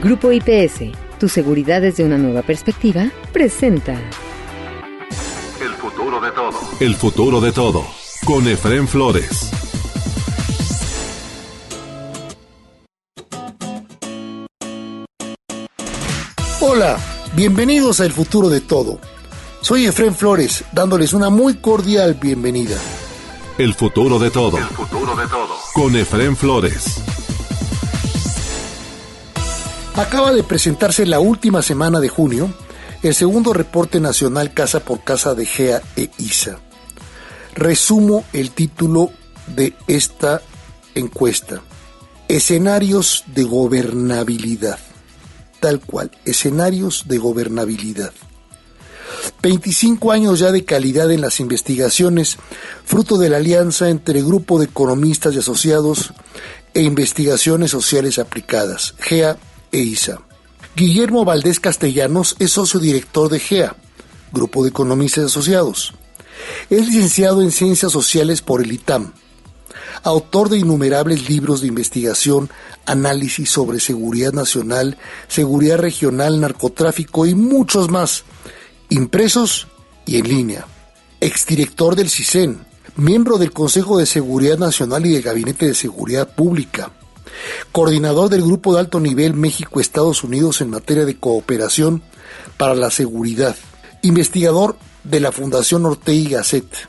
Grupo IPS, tu seguridad desde una nueva perspectiva, presenta El futuro de todo. El futuro de todo, con Efraín Flores. Hola, bienvenidos a El futuro de todo. Soy Efraín Flores, dándoles una muy cordial bienvenida. El futuro de todo. El futuro de todo, con Efraín Flores. Acaba de presentarse la última semana de junio el segundo reporte nacional casa por casa de GEA e ISA. Resumo el título de esta encuesta: Escenarios de gobernabilidad. Tal cual, escenarios de gobernabilidad. 25 años ya de calidad en las investigaciones, fruto de la alianza entre Grupo de Economistas y Asociados e Investigaciones Sociales Aplicadas, GEA e ISA. Guillermo Valdés Castellanos es socio director de GEA, Grupo de Economistas y Asociados. Es licenciado en Ciencias Sociales por el ITAM, autor de innumerables libros de investigación, análisis sobre seguridad nacional, seguridad regional, narcotráfico y muchos más, impresos y en línea. Exdirector del CISEN, miembro del Consejo de Seguridad Nacional y del Gabinete de Seguridad Pública, coordinador del Grupo de Alto Nivel México-Estados Unidos en materia de cooperación para la seguridad, investigador de la Fundación Ortega y Gasset,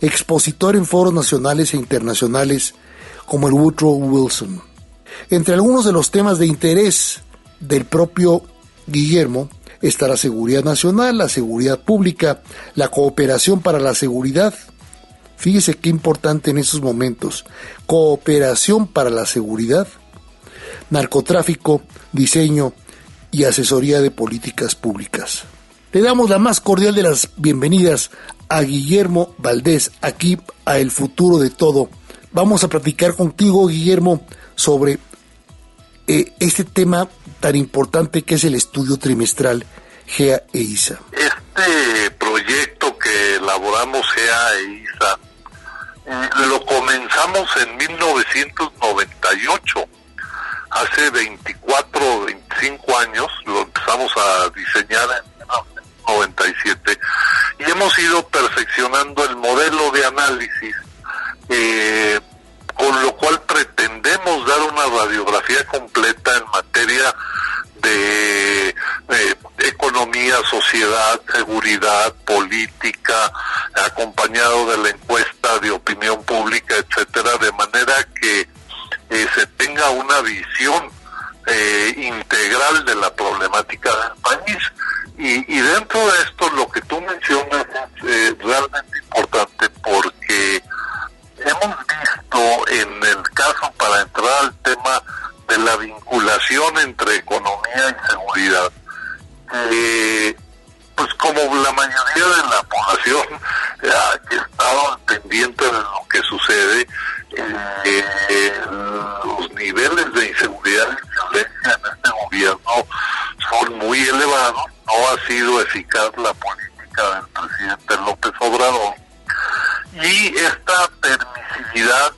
expositor en foros nacionales e internacionales como el Woodrow Wilson. Entre algunos de los temas de interés del propio Guillermo está la seguridad nacional, la seguridad pública, la cooperación para la seguridad. Fíjese qué importante en estos momentos: cooperación para la seguridad, narcotráfico, diseño y asesoría de políticas públicas. Le damos la más cordial de las bienvenidas a Guillermo Valdés, aquí a El futuro de todo. Vamos a platicar contigo, Guillermo, sobre este tema tan importante que es el estudio trimestral GEA e ISA. Este proyecto que elaboramos GEA e ISA lo comenzamos en 1998, hace 24 o 25 años, lo empezamos a diseñar en 1997 y hemos ido perfeccionando el modelo de análisis, con lo cual pretendemos dar una radiografía completa en materia de economía, sociedad, seguridad, política, acompañado de la encuesta de opinión pública, etcétera, de manera que se tenga una visión integral de la problemática del país. Y dentro de esto, lo que tú mencionas es realmente importante, porque hemos visto en el caso, para entrar al tema de la vinculación entre economía y seguridad, pues como la mayoría de la población que ha estado pendiente de lo que sucede, los niveles de inseguridad y violencia en este gobierno son muy elevados. No ha sido eficaz la política del presidente López Obrador, y esta permisividad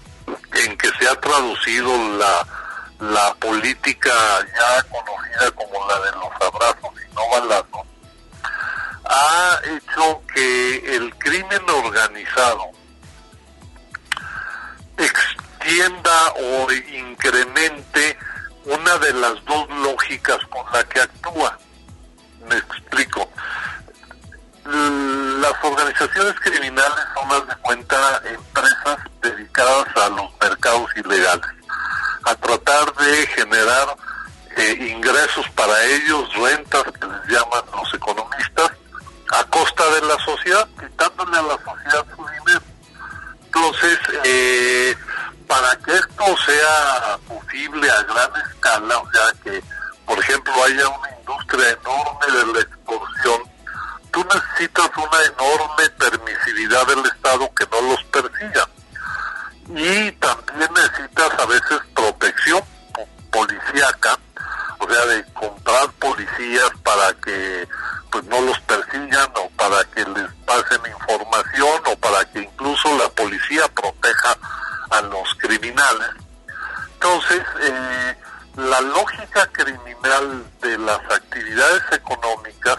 en que se ha traducido la política ya conocida como la de los abrazos y no balazos, ha hecho que el crimen organizado extienda o incremente una de las dos lógicas con la que actúa. Me explico. Las organizaciones criminales son, haz de cuenta, empresas dedicadas a los mercados ilegales, a tratar de generar ingresos para ellos, rentas que les llaman los economistas, a costa de la sociedad, quitándole a la sociedad su dinero. Entonces, para que esto sea posible a gran escala, o sea que, por ejemplo, haya una industria enorme de la extorsión, tú necesitas una enorme permisividad del Estado que no los persiga. Y también necesitas a veces protección policíaca, o sea, de comprar policías para que pues no los persigan, o para que les pasen información, o para que incluso la policía proteja a los criminales. Entonces, la lógica criminal de las actividades económicas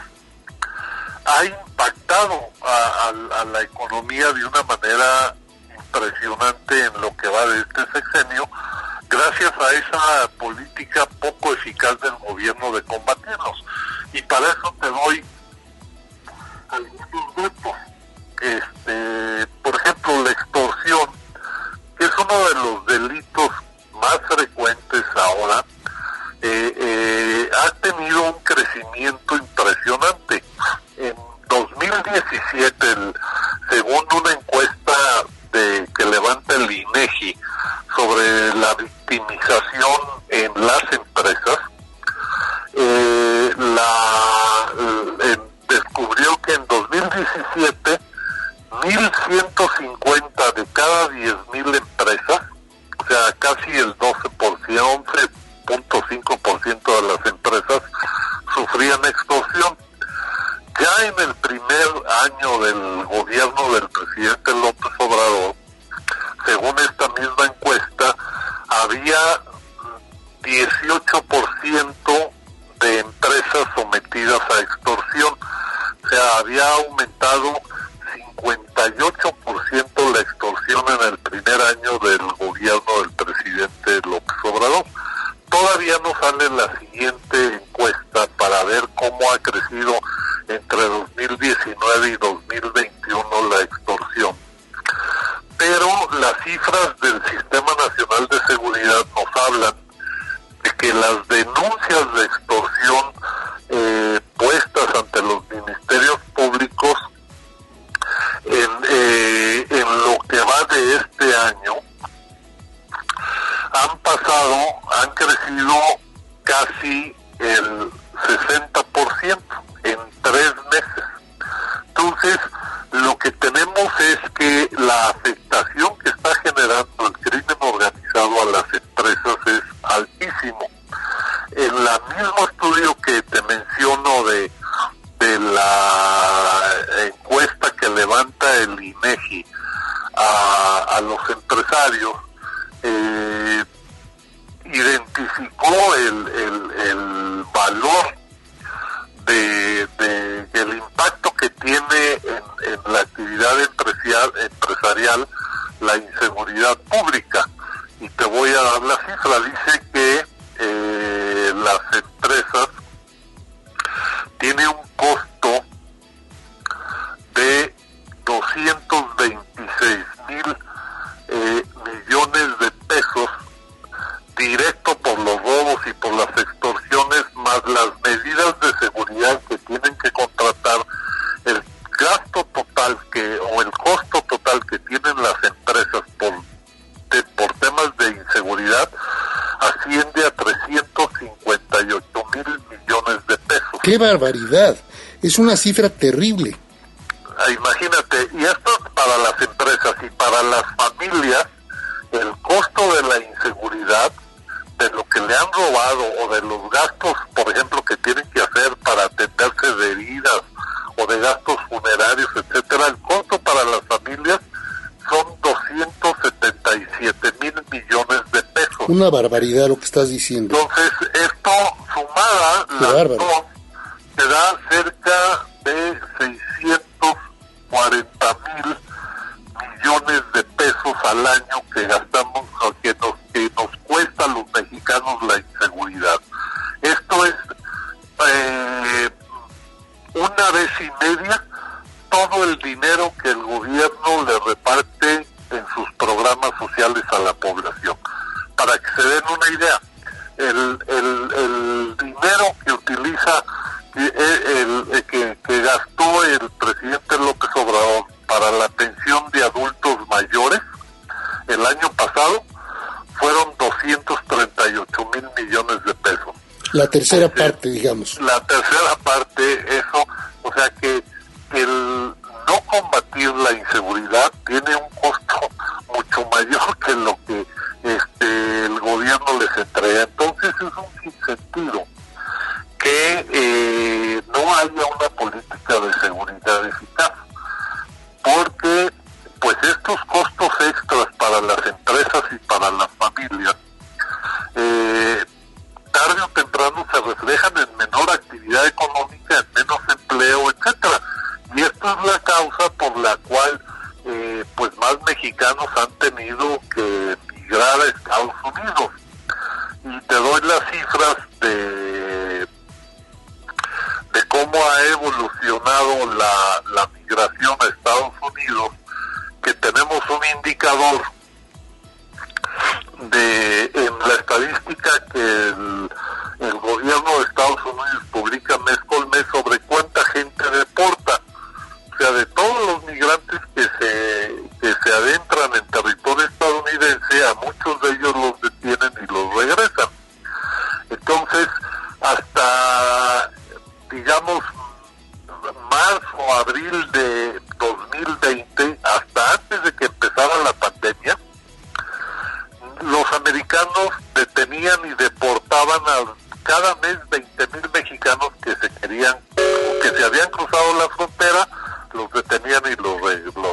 ha impactado a la economía de una manera impresionante en lo que va de este sexenio, gracias a esa política poco eficaz del gobierno de combatirlos. Y para eso te doy algunos datos. Por ejemplo, la extorsión, que es uno de los delitos más frecuentes ahora, ha tenido un crecimiento impresionante. En 2017, según una encuesta que levanta el INEGI sobre la victimización en las empresas, descubrió que en 2017 1,150 de cada 10,000 empresas, o sea, casi el 12%, 11.5% de las empresas sufrían extorsión. Ya en el primer año del gobierno del presidente López Obrador, según esta misma encuesta, había 18% de empresas sometidas a extorsión. O sea, había aumentado 58% la extorsión en el primer año del gobierno del presidente López Obrador. Todavía no sale la siguiente encuesta para ver cómo ha crecido entre 2019 y 2021 la extorsión. Pero las cifras del Sistema Nacional de Seguridad nos hablan de que las denuncias de extorsión puestas ante los ministerios públicos en lo que va de este año han crecido casi el 60% en 3 meses. Entonces, lo que tenemos es que la afectación que está generando el crimen organizado a las empresas es altísimo. En el mismo estudio que te menciono de la encuesta que levanta el INEGI a los empresarios, identificó el valor del impacto que tiene en la actividad empresarial la inseguridad pública. Y te voy a dar la cifra. Dice que las empresas tienen un costo de 226,000 millones de pesos directo por los robos y por las extorsiones, más las medidas de seguridad que tienen que contratar. El gasto total o el costo total que tienen las empresas por temas de inseguridad asciende a 358,000 millones de pesos. ¡Qué barbaridad! Es una cifra terrible. Imagínate, y esto es para las empresas y para las familias. El costo de la inseguridad, de lo que le han robado o de los gastos, por ejemplo, que tienen que hacer para atenderse de heridas o de gastos funerarios, etcétera, el costo para las familias son 277,000 millones de pesos. Una barbaridad lo que estás diciendo. Entonces, esto sumada, las dos, te da cerca de 640,000 millones de pesos al año que gastamos, que nos cuesta a los mexicanos la inseguridad. Esto es 1,5 todo el dinero que el gobierno le reparte en sus programas sociales a la población. Para que se den una idea, el dinero que utiliza, que gastó el presidente López Obrador para la pensión de adultos mayores el año pasado fueron 238,000 millones de pesos. La tercera parte, digamos. La tercera parte, eso, o sea que el no combatir la inseguridad tiene un costo mucho mayor que lo que el gobierno les entrega. Entonces es un sinsentido que no haya una política de seguridad eficaz, porque pues estos costos extras para las empresas y para las familias mexicanos se reflejan en menor actividad económica, en menos empleo, etcétera. Y esto es la causa por la cual pues más mexicanos han tenido que migrar a Estados Unidos. Y te doy las cifras de cómo ha evolucionado la migración a Estados Unidos, que tenemos un indicador en la estadística que el gobierno de Estados Unidos publica mes con mes sobre cuánta gente deporta. O sea, de todos los migrantes que se adentran en territorio estadounidense, a muchos de ellos los detienen y los regresan. Entonces, hasta, digamos, marzo o abril de 2020, hasta antes de que empezara la pandemia, los americanos detenían y deportaban cada mes 20,000 mexicanos que se habían cruzado la frontera, los detenían y los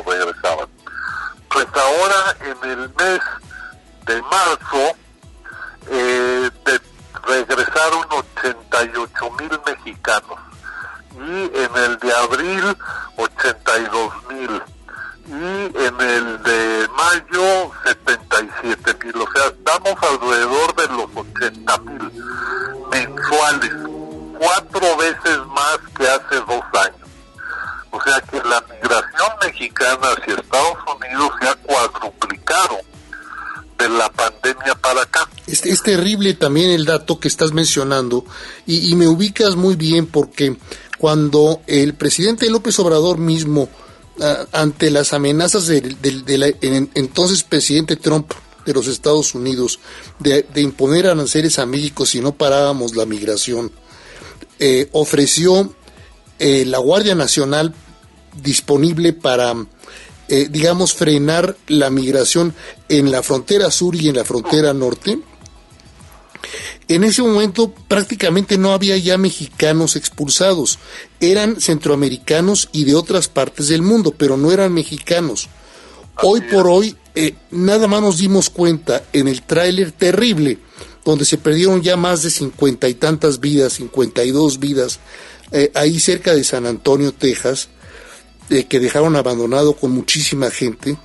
regresaban. Pues ahora, en el mes de marzo, regresaron 88,000 mexicanos, y en el de abril 82,000, y en el de mayo 77,000. O sea, estamos alrededor de los 80,000 mensuales, 4 veces más que hace 2 años. O sea que la migración mexicana hacia Estados Unidos se ha cuadruplicado de la pandemia para acá. Es terrible también el dato que estás mencionando, y me ubicas muy bien, porque cuando el presidente López Obrador mismo, ante las amenazas del entonces presidente Trump de los Estados Unidos de imponer aranceles a México si no parábamos la migración, ofreció la Guardia Nacional disponible para digamos, frenar la migración en la frontera sur y en la frontera norte. En ese momento prácticamente no había ya mexicanos expulsados, eran centroamericanos y de otras partes del mundo, pero no eran mexicanos. Hoy por hoy, nada más nos dimos cuenta en el tráiler terrible, donde se perdieron ya más de 50 y tantas vidas, 52 vidas, ahí cerca de San Antonio, Texas, que dejaron abandonado con muchísima gente.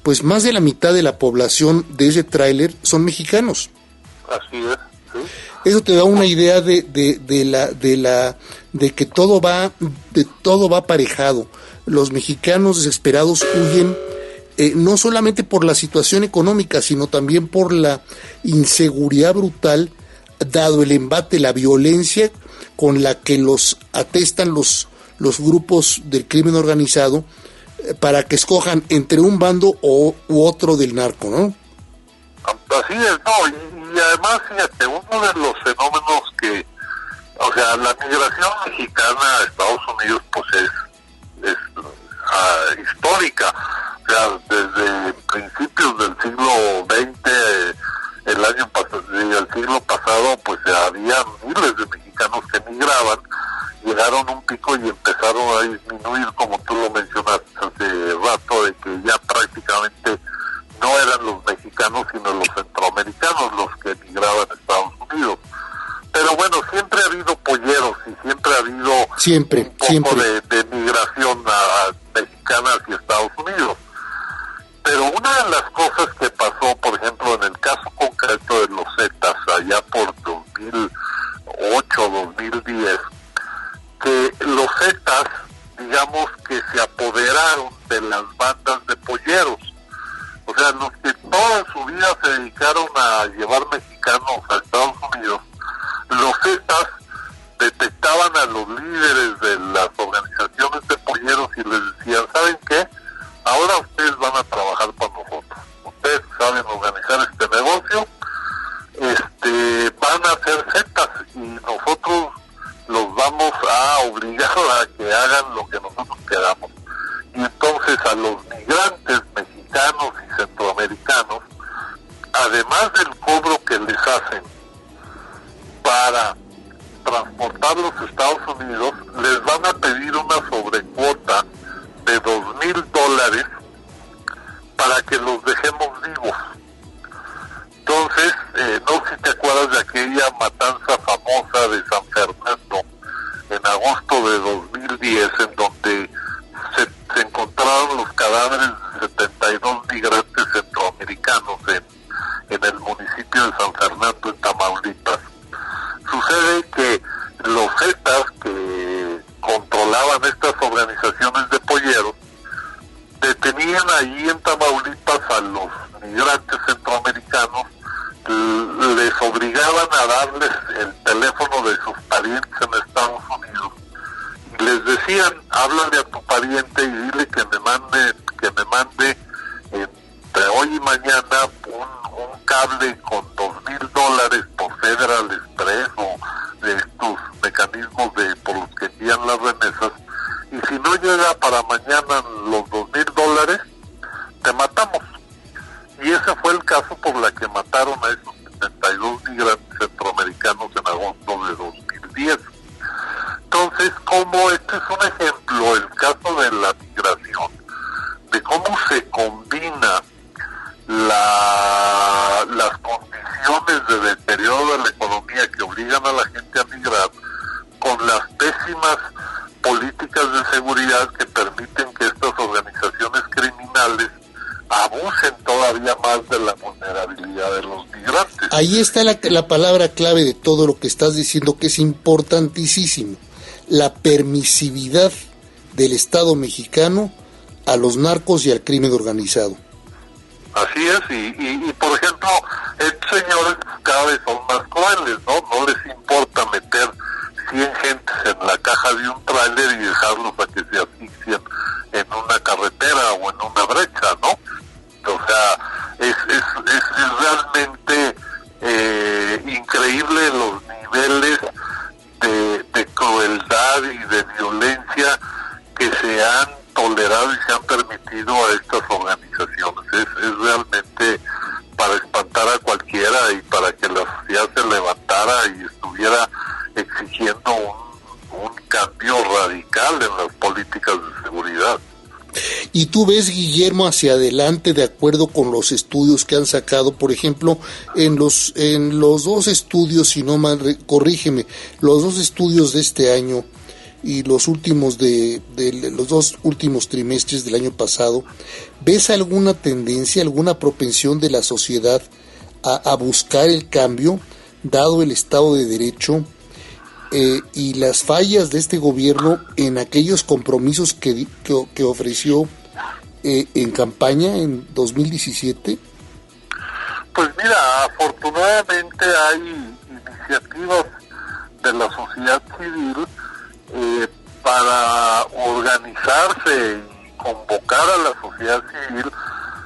Pues más de la mitad de la población de ese tráiler son mexicanos. Así es. ¿Sí? Eso te da una idea de que todo va aparejado. Los mexicanos desesperados huyen, no solamente por la situación económica, sino también por la inseguridad brutal, dado el embate, la violencia con la que los atestan los grupos del crimen organizado, para que escojan entre un bando u otro del narco, ¿no? Así es, no, y además, fíjate, uno de los fenómenos que, o sea, la migración mexicana a Estados Unidos, pues es histórica. O sea, desde principios del siglo XX, el siglo pasado, pues había miles de mexicanos que migraban, llegaron a un pico y empezaron a disminuir, como tú lo mencionaste hace rato, de que ya prácticamente no eran los mexicanos, sino los centroamericanos los que emigraban a Estados Unidos. Pero bueno, siempre ha habido polleros y siempre ha habido un poco de migración mexicana hacia Estados Unidos. Pero una de las cosas que pasó, por ejemplo, en el caso concreto de los Zetas, allá por 2008, 2010, que los Zetas, digamos que se apoderaron de las bandas de polleros. O sea, los que toda su vida se dedicaron a llevar mexicanos a Estados Unidos, los Zetas detectaban a los líderes de las organizaciones de polleros y les decían, ¿saben qué? Ahora ustedes van a trabajar para nosotros. Ustedes saben organizar este negocio, van a ser Zetas y nosotros los vamos a obligar a que hagan lo que nosotros queramos. Y entonces a los migrantes mexicanos y centroamericanos, además del cobro que les hacen para transportarlos a Estados Unidos, les van a pedir una sobrecuota de $2,000 para que los dejemos vivos. Entonces, no sé si te acuerdas de aquella matanza famosa sucede que los Zetas que controlaban estas organizaciones de polleros detenían ahí en Tamaulipas a los migrantes centroamericanos, les obligaban a darles el teléfono de sus parientes en Estados Unidos y les decían, háblale a tu pariente y dile que me mande entre hoy y mañana un cable con $2,000 por Federal Express o de estos mecanismos por los que envían las remesas, y si no llega para mañana los $2,000, te matamos. Y ese fue el caso por la que mataron a esos 72 migrantes centroamericanos en agosto de 2010. Entonces, como este es un ejemplo, el caso de la migración, de cómo se combina las condiciones de deterioro de la economía que obligan a la gente a migrar con las pésimas políticas de seguridad que permiten que estas organizaciones criminales abusen todavía más de la vulnerabilidad de los migrantes. Ahí está la palabra clave de todo lo que estás diciendo, que es importantísimo: la permisividad del Estado mexicano a los narcos y al crimen organizado. Así es, y por ejemplo, estos señores cada vez son más crueles, ¿no? No les importa meter 100 gentes en la caja de un tráiler y dejarlos a que se asfixien en una carretera o en una brecha, ¿no? O sea, es realmente increíble los niveles de crueldad y de violencia que se han tolerado y se han permitido a estas organizaciones. Es realmente para espantar a cualquiera y para que la sociedad se levantara y estuviera exigiendo un cambio radical en las políticas de seguridad. Y tú ves, Guillermo, hacia adelante, de acuerdo con los estudios que han sacado, por ejemplo, en los dos estudios, si no mal, corrígeme, los dos estudios de este año y los últimos de los dos últimos trimestres del año pasado, ¿ves alguna tendencia, alguna propensión de la sociedad a buscar el cambio, dado el Estado de Derecho y las fallas de este gobierno en aquellos compromisos que ofreció en campaña en 2017? Pues mira, afortunadamente hay iniciativas de la sociedad civil para organizarse y convocar a la sociedad civil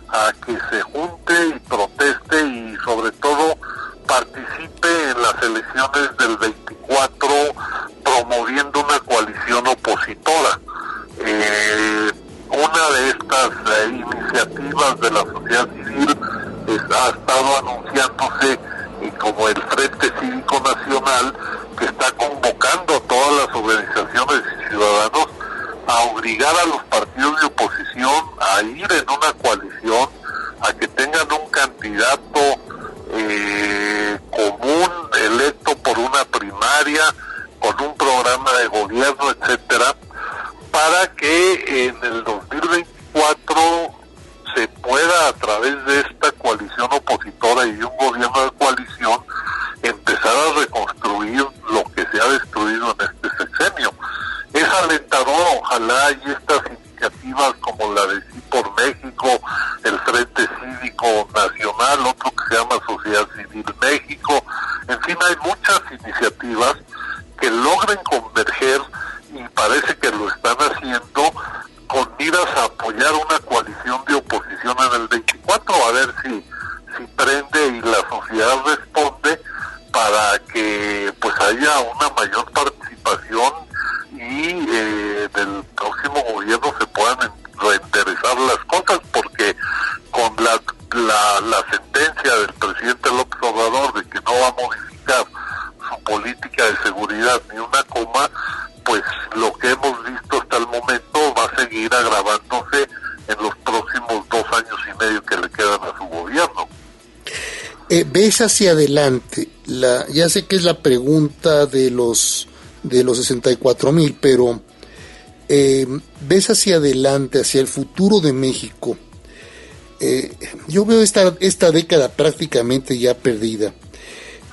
a que se junte y proteste y sobre todo participe en las elecciones del 24 promoviendo una coalición opositora. Una de estas iniciativas de la sociedad civil ha estado anunciándose como el Frente Cívico Nacional, que está convocando a todas las organizaciones y ciudadanos a obligar a los partidos de oposición a ir en una coalición, a que tengan un candidato común electo por una primaria, con un programa de gobierno, etcétera, para que en el 2024 se pueda, a través de esta coalición opositora y de un gobierno de coalición, empezar a reconstruir lo que se ha destruido en este sexenio. Es alentador, ojalá hay estas iniciativas como la de Sí por México, el Frente Cívico Nacional, otro que se llama Sociedad Civil México, en fin, hay muchas iniciativas que logren converger y parece que lo están haciendo con miras a apoyar una coalición de oposición en el 24, a ver si prende y la sociedad responde para que pues haya una mayor participación y del próximo gobierno se puedan reenderezar las cosas, porque con la sentencia del presidente López Obrador de que no va a modificar su política de seguridad ni una coma, pues lo que hemos visto hasta el momento va a seguir agravándose en los próximos 2 años y medio que le quedan a su gobierno. ¿Ves hacia adelante? Ya sé que es la pregunta de los 64,000, pero ¿ves hacia adelante, hacia el futuro de México? Yo veo esta década prácticamente ya perdida,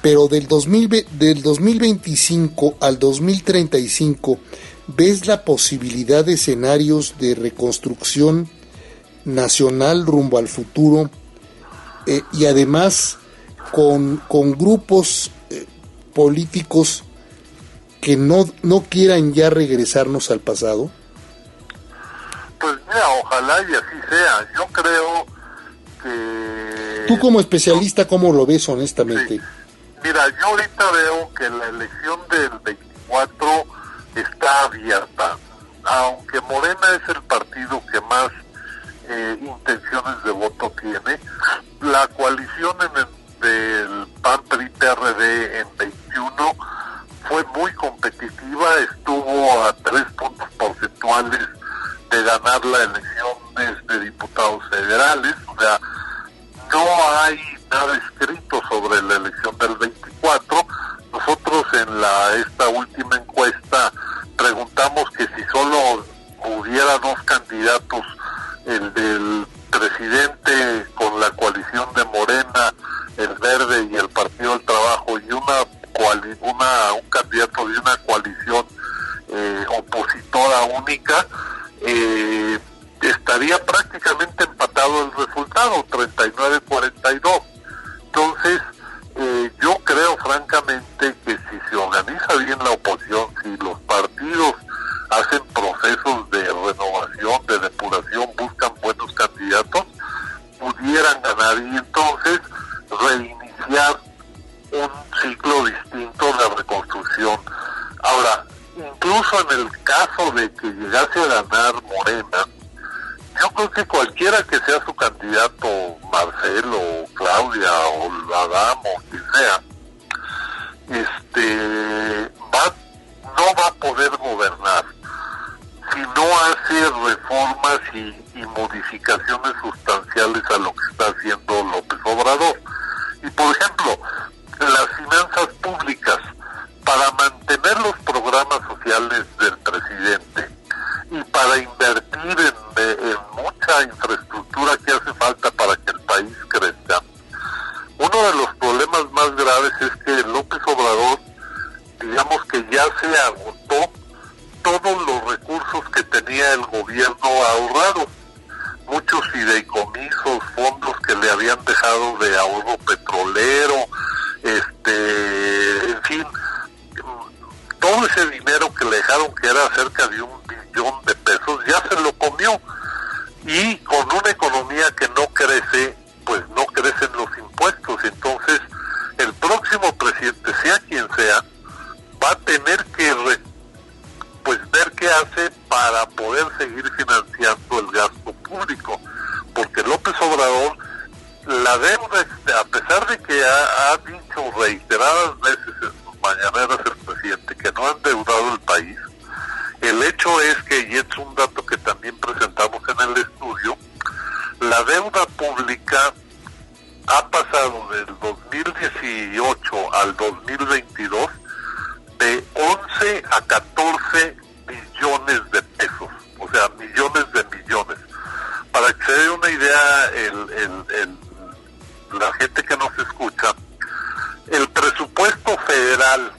pero del 2025 al 2035, ¿ves la posibilidad de escenarios de reconstrucción nacional rumbo al futuro? Y además con grupos políticos que no quieran ya regresarnos al pasado. Pues mira, ojalá y así sea. Yo creo que... Tú como especialista, ¿cómo lo ves honestamente? Sí. Mira, yo ahorita veo que la elección del 24 está abierta. Aunque Morena es el partido que más intenciones de voto tiene, la coalición del PAN-PRI-PRD en 21 fue muy competitiva, estuvo a 3 puntos porcentuales de ganar la elección de diputados federales. O sea, no hay nada escrito sobre la elección del 24. Nosotros en esta última encuesta preguntamos que si solo hubiera 2 candidatos, el del presidente con la coalición de Morena, el Verde y el Partido del Trabajo, y un candidato de una coalición opositora única, estaría prácticamente empatado el resultado, 39-42. Entonces, yo creo francamente que si se organiza bien la oposición, si los partidos hacen procesos de renovación, de depuración, buscan buenos candidatos, pudieran ganar y entonces reiniciar un ciclo distinto de reconstrucción. Ahora, incluso en el caso de que llegase a ganar Morena, yo creo que cualquiera que sea su candidato, Marcelo, Claudia o Adán o quien sea, no va a poder gobernar si no hace reformas y modificaciones sustanciales a lo que está haciendo López Obrador. Y por ejemplo, las finanzas públicas, para mantener los programas sociales del presidente y para invertir en mucha infraestructura que hace falta para que el país crezca, uno de los problemas más graves es que López Obrador, digamos que ya se agotó todos los recursos que tenía el gobierno ahorrados, muchos fideicomisos, fondos que le habían dejado de ahorro petrolero, en fin, todo ese dinero que le dejaron, que era cerca de $1 billón, ya se lo comió. Y con una economía que no crece, pues no crecen los impuestos. Entonces, el próximo presidente, sea quien sea, va a tener que ver qué hace para poder seguir financiando el gasto público. Porque López Obrador, la deuda, a pesar de que ha dicho reiteradas veces en sus mañaneras el presidente que no ha endeudado el país, el hecho es que, y es un dato que también presentamos en el estudio, la deuda pública ha pasado del 2018 al 2022 de 11 a 14 billones de pesos, o sea, millones de millones. Para que se dé una idea, la gente que nos escucha, el presupuesto federal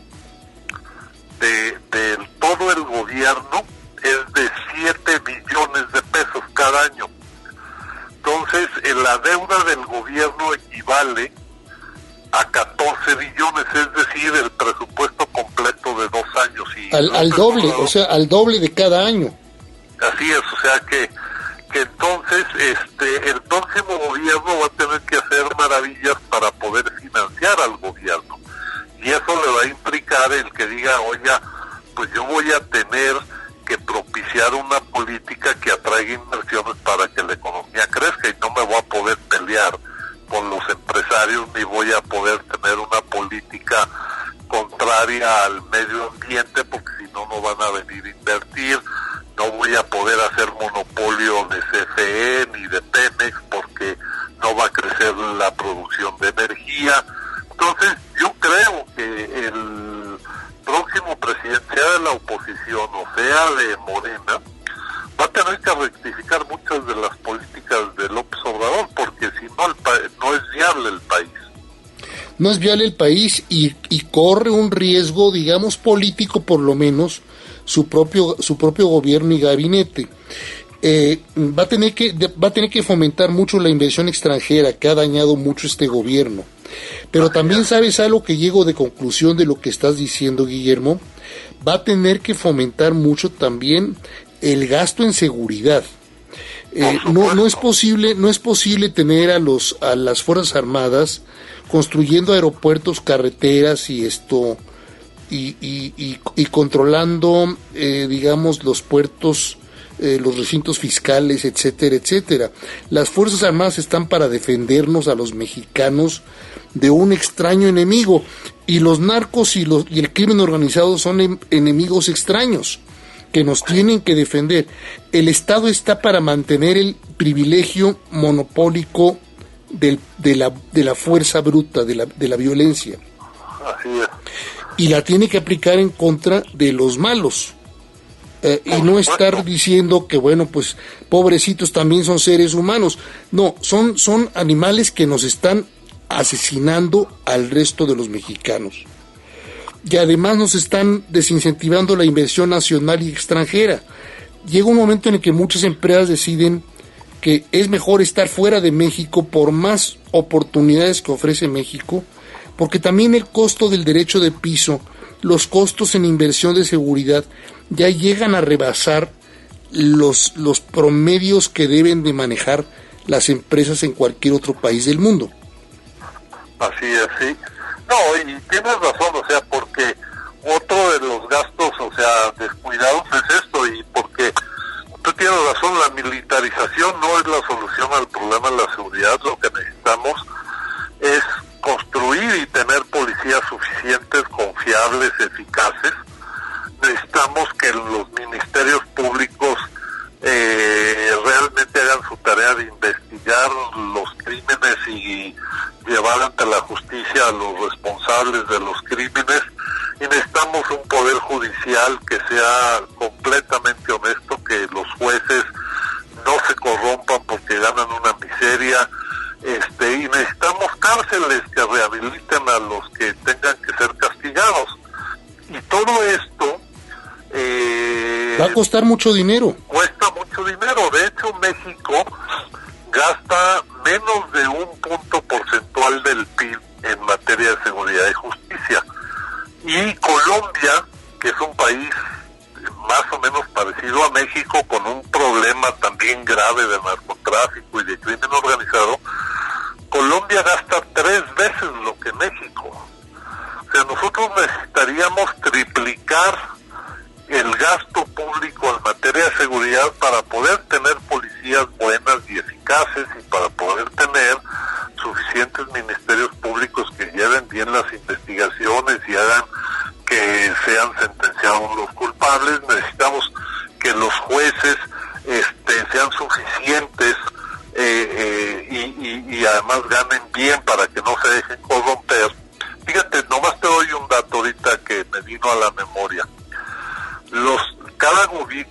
de todo el gobierno es de 7 billones de pesos cada año. Entonces, la deuda del gobierno equivale a 14 billones, es decir, el presupuesto completo de 2 años. Y al doble, o sea, al doble de cada año. Así es, o sea que entonces el próximo gobierno va a tener que hacer maravillas para poder financiar al gobierno. Y eso le va a implicar el que diga, oiga, pues yo voy a tener que propiciar una política que atraiga inversiones para que la economía crezca, y no me voy a poder pelear con los empresarios, ni voy a poder tener una política contraria al medio ambiente, porque si no, no van a venir a invertir. No voy a poder hacer monopolio de CFE ni de Pemex, porque no va a crecer la producción de energía. Entonces, yo creo que el próximo presidente, sea de la oposición o sea de Morena, va a tener que rectificar muchas de las políticas de López Obrador, porque si no, no es viable el país. no es viable el país y corre un riesgo, digamos, político por lo menos, su propio gobierno y gabinete. Va a tener que fomentar mucho la inversión extranjera, que ha dañado mucho este gobierno. Pero también sabes algo que llego de conclusión de lo que estás diciendo, Guillermo, va a tener que fomentar mucho también el gasto en seguridad. No es posible tener a las Fuerzas Armadas construyendo aeropuertos, carreteras y controlando, digamos, los puertos, los recintos fiscales, etcétera, etcétera. Las Fuerzas Armadas están para defendernos a los mexicanos de un extraño enemigo, y los narcos y el crimen organizado son enemigos extraños que nos tienen que defender. El Estado está para mantener el privilegio monopólico de la fuerza bruta, de la violencia. Así es. Y la tiene que aplicar en contra de los malos. Y no estar diciendo que, bueno, pues, pobrecitos, también son seres humanos. No, son animales que nos están asesinando al resto de los mexicanos. Y además nos están desincentivando la inversión nacional y extranjera. Llega un momento en el que muchas empresas deciden que es mejor estar fuera de México por más oportunidades que ofrece México, porque también el costo del derecho de piso, los costos en inversión de seguridad, ya llegan a rebasar los promedios que deben de manejar las empresas en cualquier otro país del mundo. Así es, sí. No, y tienes razón, o sea, porque otro de los gastos, o sea, descuidados es esto, y porque tú tienes razón, la militarización no es la solución al problema de la seguridad. Lo que necesitamos es construir y tener policías suficientes, confiables, eficaces. Necesitamos que los ministerios públicos realmente hagan su tarea de investigar los crímenes y llevar ante la justicia a los responsables de los crímenes, y necesitamos un poder judicial que sea completamente honesto, que los jueces no se corrompan porque ganan una miseria, y necesitamos cárceles que rehabiliten a los que tengan que ser castigados. Y todo esto va a costar mucho dinero. Cuesta mucho dinero. De hecho, México gasta menos de 1% porcentual del PIB en materia de seguridad y justicia. Y Colombia, que es un país más o menos parecido a México, con un problema también grave de narcotráfico y de crimen organizado, Colombia gasta 3 veces lo que México. O sea, nosotros necesitaríamos triplicar el gasto público en materia de seguridad para poder tener policías buenas y eficaces, y para poder tener suficientes ministerios públicos que lleven bien las investigaciones y hagan que sean sentenciados los culpables. Necesitamos que los jueces sean suficientes y además ganen bien para que no se dejen corromper. Fíjate, nomás te doy un dato ahorita que me vino a la memoria.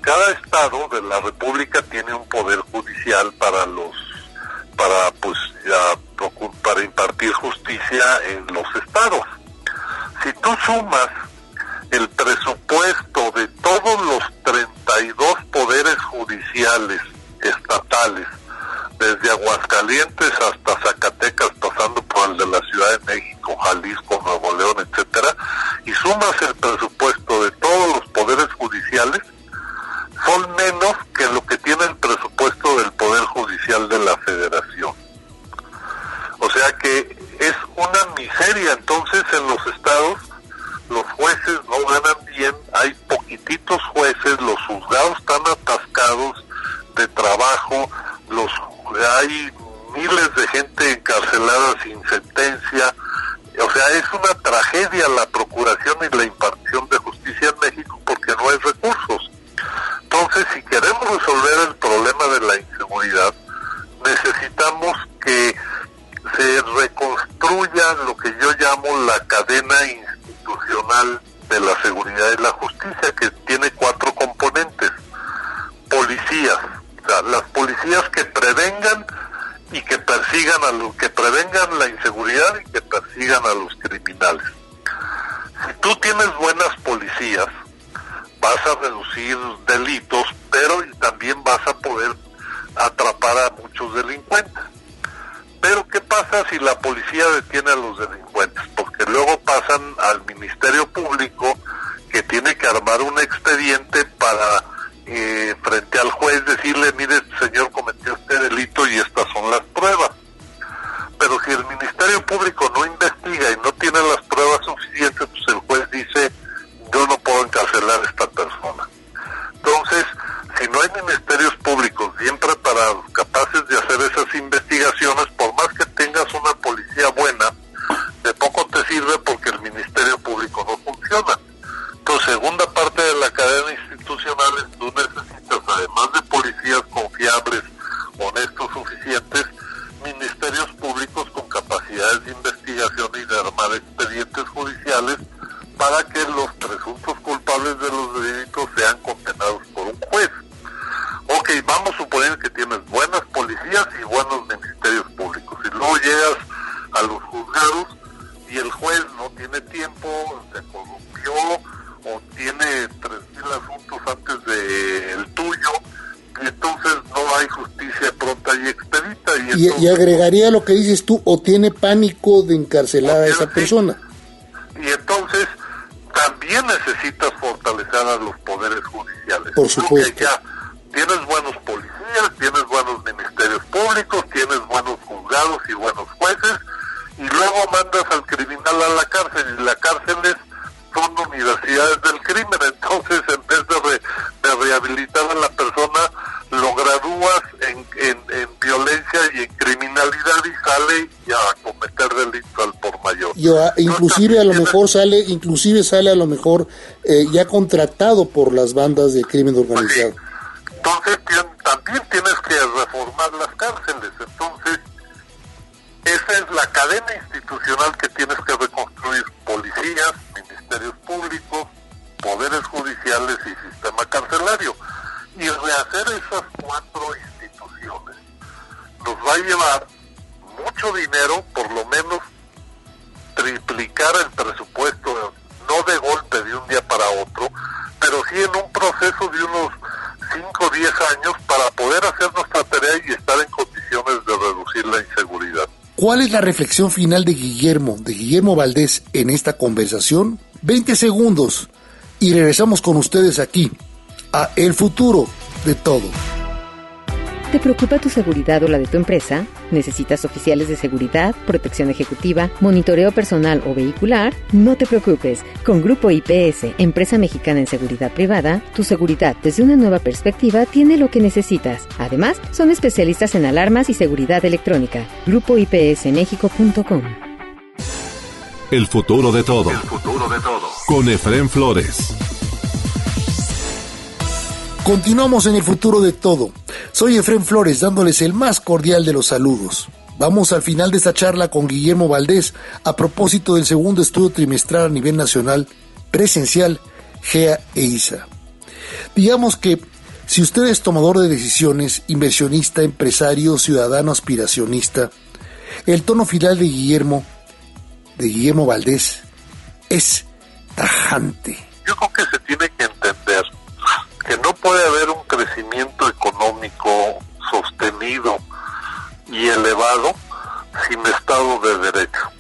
Cada estado de la República tiene un poder judicial para impartir justicia en los estados. Si tú sumas el presupuesto de todos los 32 poderes judiciales estatales, desde Aguascalientes hasta Zacatecas, pasando por el de la Ciudad de México, Jalisco, Nuevo León, etcétera, y sumas el presupuesto de todos los poderes judiciales, son menos que lo que tiene el presupuesto del Poder Judicial de la Federación. O sea que es una miseria. Entonces, en los estados los jueces no ganan bien, hay poquititos jueces, los juzgados están atascados de trabajo, hay miles de gente encarcelada sin sentencia. O sea, es una tragedia la procuración y la impartición de justicia en México porque no hay recursos. Entonces, si queremos resolver el problema de la inseguridad, necesitamos que se reconstruya lo que yo llamo la cadena institucional de la seguridad y la justicia, que tiene 4 componentes. Policías, o sea, las policías que prevengan y que persigan que prevengan la inseguridad y que persigan investigan a los criminales. Si tú tienes buenas policías, vas a reducir delitos, pero también vas a poder atrapar a muchos delincuentes. Pero ¿qué pasa si la policía detiene a los delincuentes? Porque luego pasan al Ministerio Público, que tiene que armar un expediente para frente al juez decirle, mire, señor, cometió este delito y estas son las pruebas. Pero si el Ministerio Público no investiga y no tiene las pruebas suficientes, pues el juez dice, yo no puedo encarcelar a esta persona. Entonces, si no hay ministerios públicos bien preparados, capaces de hacer esas investigaciones, por más que tengas una policía buena, de poco te sirve porque el Ministerio Público no funciona. Entonces, segunda parte de la cadena institucional es tú necesitas, además de policías confiables, honestos, suficientes, ministerios públicos con capacidades de investigación y de armar expedientes judiciales para que los presuntos culpables de los delitos sean condenados por un juez. Ok, vamos a suponer que tienes buenas policías y buenos ministerios públicos, y luego llegas a los juzgados y el juez no tiene tiempo, se corrompió o tiene 3,000 asuntos antes del tuyo, y entonces no hay justicia pronta y expedita. Y agregaría lo que dices tú, o tiene pánico de encarcelar a esa persona. Y entonces también necesitas fortalecer a los poderes judiciales. Por supuesto. Porque ya tienes buenos policías, tienes buenos ministerios públicos, tienes buenos juzgados y buenos jueces, y luego mandas al criminal a la cárcel, y las cárceles son universidades del crimen. Entonces, en vez de rehabilitar a la persona, lo gradúas en violencia y en criminalidad, y sale a cometer delitos al por mayor. Inclusive a lo mejor sale a lo mejor ya contratado por las bandas de crimen organizado. Sí. Entonces también tienes que reformar las cárceles. Entonces esa es la cadena institucional que tienes que reconstruir: policías, ministerios públicos, poderes judiciales y sistema carcelario. Y rehacer esas 4 instituciones nos va a llevar mucho dinero, por lo menos triplicar el presupuesto, no de golpe de un día para otro, pero sí en un proceso de unos 5 o 10 años para poder hacer nuestra tarea y estar en condiciones de reducir la inseguridad. ¿Cuál es la reflexión final de Guillermo Valdés en esta conversación? 20 segundos y regresamos con ustedes aquí a El Futuro de Todo. ¿Te preocupa tu seguridad o la de tu empresa? ¿Necesitas oficiales de seguridad, protección ejecutiva, monitoreo personal o vehicular? No te preocupes. Con Grupo IPS, empresa mexicana en seguridad privada, tu seguridad desde una nueva perspectiva tiene lo que necesitas. Además, son especialistas en alarmas y seguridad electrónica. GrupoIPSMexico.com. El futuro de todo. El futuro de todo. Con Efrén Flores. Continuamos en El Futuro de Todo. Soy Efrén Flores, dándoles el más cordial de los saludos. Vamos al final de esta charla con Guillermo Valdés a propósito del segundo estudio trimestral a nivel nacional presencial GEA e ISA. Digamos que si usted es tomador de decisiones, inversionista, empresario, ciudadano, aspiracionista, el tono final de Guillermo Valdés es tajante. Yo creo que se tiene que entender que no puede haber un crecimiento económico sostenido y elevado sin Estado de Derecho.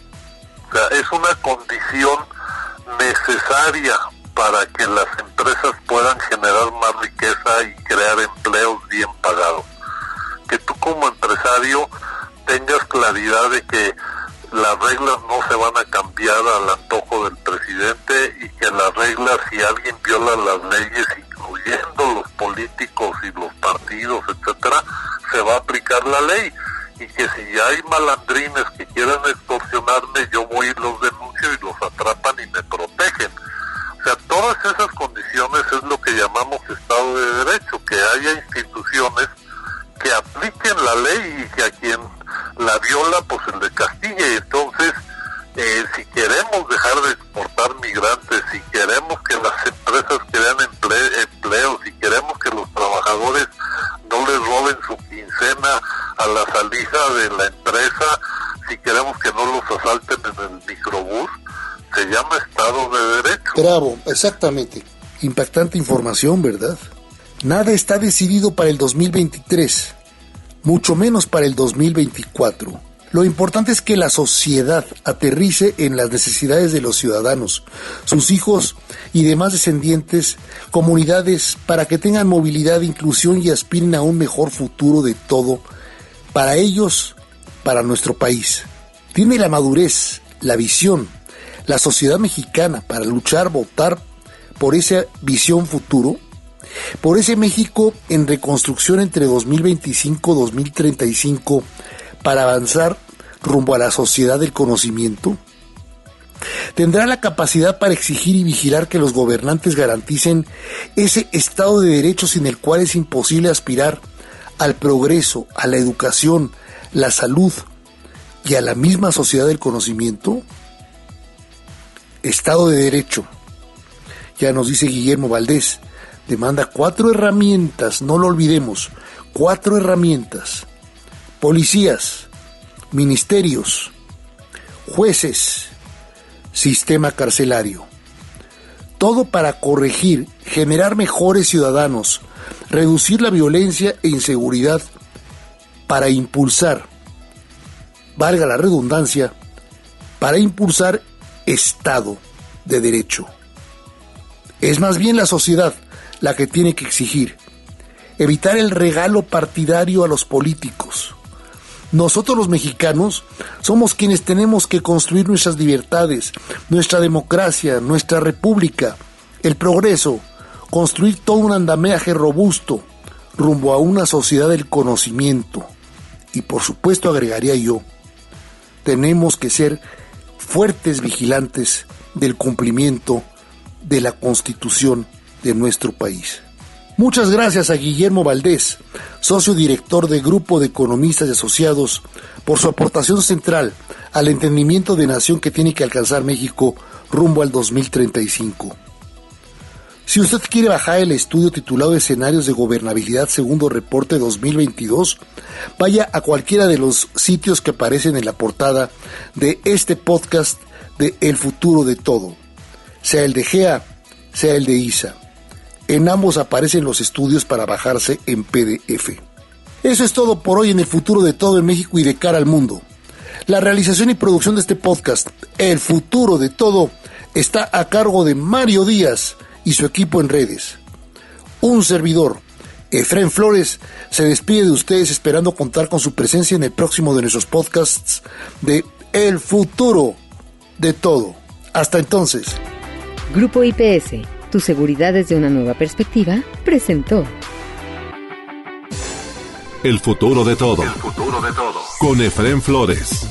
O sea, es una condición necesaria para que las empresas puedan generar más riqueza y crear empleos bien pagados. Que tú como empresario tengas claridad de que las reglas no se van a cambiar al antojo del presidente, y que las reglas, si alguien viola las leyes, incluyendo los políticos y los partidos, etcétera, se va a aplicar la ley, y que si hay malandrines que quieran extorsionarme, yo voy y los denuncio y los atrapan y me protegen. O sea, todas esas condiciones es lo que llamamos Estado de Derecho, que haya instituciones que apliquen la ley y que a quien la viola pues se le castigue. Entonces, si queremos dejar de exportar migrantes, si queremos que las empresas crean empleos, si queremos que los trabajadores no les roben su quincena a la salida de la empresa, si queremos que no los asalten en el Bravo, exactamente. Impactante información, ¿verdad? Nada está decidido para el 2023, mucho menos para el 2024. Lo importante es que la sociedad aterrice en las necesidades de los ciudadanos, sus hijos y demás descendientes, comunidades, para que tengan movilidad, inclusión y aspiren a un mejor futuro de todo, para ellos, para nuestro país. Tiene la madurez, la visión, la sociedad mexicana para luchar, votar por esa visión futuro, por ese México en reconstrucción entre 2025 y 2035, para avanzar rumbo a la sociedad del conocimiento. ¿Tendrá la capacidad para exigir y vigilar que los gobernantes garanticen ese Estado de Derecho sin el cual es imposible aspirar al progreso, a la educación, la salud y a la misma sociedad del conocimiento? Estado de Derecho, ya nos dice Guillermo Valdés, demanda 4 herramientas, no lo olvidemos, 4 herramientas: policías, ministerios, jueces, sistema carcelario. Todo para corregir, generar mejores ciudadanos, reducir la violencia e inseguridad, para impulsar, valga la redundancia, para impulsar Estado de Derecho. Es más bien la sociedad la que tiene que exigir, evitar el regalo partidario a los políticos. Nosotros los mexicanos somos quienes tenemos que construir nuestras libertades, nuestra democracia, nuestra república, el progreso, construir todo un andamiaje robusto rumbo a una sociedad del conocimiento. Y por supuesto, agregaría yo, tenemos que ser fuertes vigilantes del cumplimiento de la Constitución de nuestro país. Muchas gracias a Guillermo Valdés, socio director de Grupo de Economistas y Asociados, por su aportación central al entendimiento de nación que tiene que alcanzar México rumbo al 2035. Si usted quiere bajar el estudio titulado Escenarios de Gobernabilidad segundo reporte 2022, vaya a cualquiera de los sitios que aparecen en la portada de este podcast de El Futuro de Todo, sea el de GEA, sea el de ISA. En ambos aparecen los estudios para bajarse en PDF. Eso es todo por hoy en El Futuro de Todo en México y de cara al mundo. La realización y producción de este podcast, El Futuro de Todo, está a cargo de Mario Díaz y su equipo en redes. Un servidor, Efrén Flores, se despide de ustedes esperando contar con su presencia en el próximo de nuestros podcasts de El Futuro de Todo. Hasta entonces. Grupo IPS, tu seguridad desde una nueva perspectiva, presentó El Futuro de Todo. El Futuro de Todo. Con Efrén Flores.